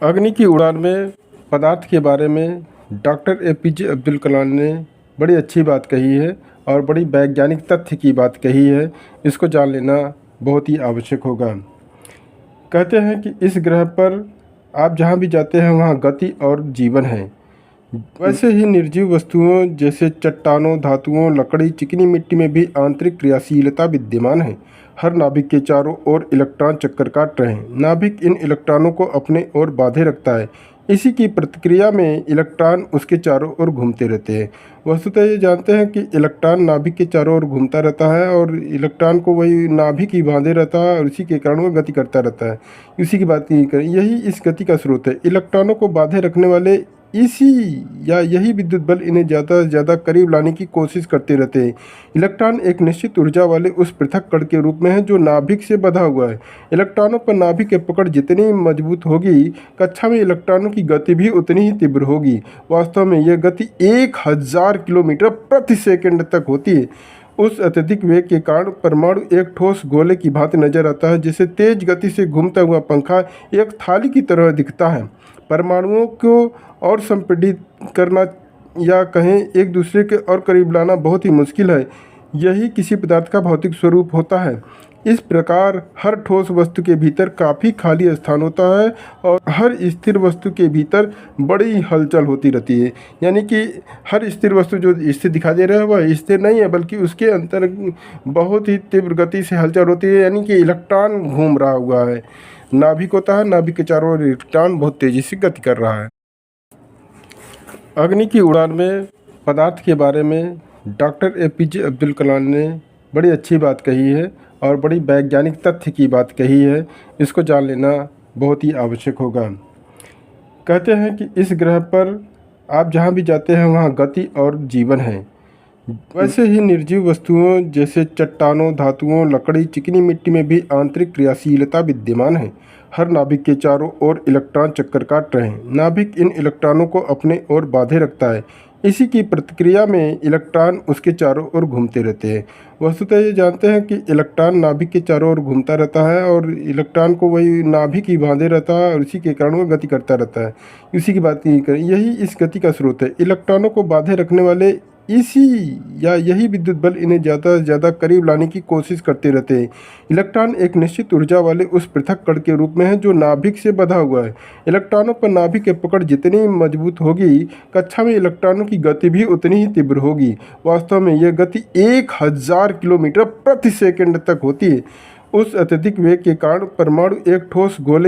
अग्नि की उड़ान में पदार्थ के बारे में डॉक्टर एपीजे अब्दुल कलाम ने बड़ी अच्छी बात कही है और बड़ी वैज्ञानिक तथ्य की बात कही है। इसको जान लेना बहुत ही आवश्यक होगा। कहते हैं कि इस ग्रह पर आप जहाँ भी जाते हैं वहाँ गति और जीवन है। वैसे ही निर्जीव वस्तुओं जैसे चट्टानों, धातुओं, लकड़ी, चिकनी मिट्टी में भी आंतरिक क्रियाशीलता विद्यमान है। हर नाभिक के चारों ओर इलेक्ट्रॉन चक्कर काट रहे हैं। नाभिक इन इलेक्ट्रॉनों को अपने ओर बांधे रखता है। इसी की प्रतिक्रिया में इलेक्ट्रॉन उसके चारों ओर घूमते रहते हैं। वस्तुतः ये जानते हैं कि इलेक्ट्रॉन नाभिक के चारों ओर घूमता रहता है और इलेक्ट्रॉन को वही नाभिक ही बांधे रहता है और इसी के कारण वो गति करता रहता है। इसी की बात नहीं करें, यही इस गति का स्रोत है। इलेक्ट्रॉनों को बांधे रखने वाले यही विद्युत बल इन्हें ज़्यादा से ज़्यादा करीब लाने की कोशिश करते रहते हैं। इलेक्ट्रॉन एक निश्चित ऊर्जा वाले उस पृथक कण के रूप में है जो नाभिक से बंधा हुआ है। इलेक्ट्रॉनों पर नाभिक की पकड़ जितनी मजबूत होगी, कक्षा में इलेक्ट्रॉनों की गति भी उतनी ही तीव्र होगी। वास्तव में यह गति 1000 किलोमीटर प्रति सेकंड तक होती है। उस अत्यधिक वेग के कारण परमाणु एक ठोस गोले की भांति नजर आता है, जिसे तेज गति से घूमता हुआ पंखा एक थाली की तरह दिखता है। परमाणुओं को और संपीड़ित करना या कहें एक दूसरे के और करीब लाना बहुत ही मुश्किल है। यही किसी पदार्थ का भौतिक स्वरूप होता है। इस प्रकार हर ठोस वस्तु के भीतर काफ़ी खाली स्थान होता है और हर स्थिर वस्तु के भीतर बड़ी हलचल होती रहती है। यानी कि हर स्थिर वस्तु जो स्थिर दिखाई दे रहा है वह स्थिर नहीं है, बल्कि उसके अंदर बहुत ही तीव्र गति से हलचल होती है। यानी कि इलेक्ट्रॉन घूम रहा हुआ है। नाभिक होता है, नाभिक के चारों ओर इलेक्ट्रॉन बहुत तेज़ी से गति कर रहा है। अग्नि की उड़ान में पदार्थ के बारे में डॉक्टर एपीजे अब्दुल कलाम ने बड़ी अच्छी बात कही है और बड़ी वैज्ञानिक तथ्य की बात कही है। इसको जान लेना बहुत ही आवश्यक होगा। कहते हैं कि इस ग्रह पर आप जहाँ भी जाते हैं वहाँ गति और जीवन है। वैसे ही निर्जीव वस्तुओं जैसे चट्टानों, धातुओं, लकड़ी, चिकनी मिट्टी में भी आंतरिक क्रियाशीलता विद्यमान है। हर नाभिक के चारों ओर इलेक्ट्रॉन चक्कर काट रहे हैं। नाभिक इन इलेक्ट्रॉनों को अपने ओर बांधे रखता है। इसी की प्रतिक्रिया में इलेक्ट्रॉन उसके चारों ओर घूमते रहते हैं। वस्तुतः ये जानते हैं कि इलेक्ट्रॉन नाभिक के चारों ओर घूमता रहता है और इलेक्ट्रॉन को वही नाभिक ही बांधे रहता है और इसी के कारण वो गति करता रहता है। इसी की बात नहीं करें, यही इस गति का स्रोत है। इलेक्ट्रॉनों को बांधे रखने वाले यही विद्युत बल इन्हें ज़्यादा से ज़्यादा करीब लाने की कोशिश करते रहते हैं। इलेक्ट्रॉन एक निश्चित ऊर्जा वाले उस पृथक कण के रूप में है जो नाभिक से बंधा हुआ है। इलेक्ट्रॉनों पर नाभिक की पकड़ जितनी मजबूत होगी, कक्षा में इलेक्ट्रॉनों की गति भी उतनी ही तीव्र होगी। वास्तव में यह गति 1000 किलोमीटर प्रति सेकंड तक होती है। उस अत्यधिक वेग के कारण परमाणु एक ठोस गोले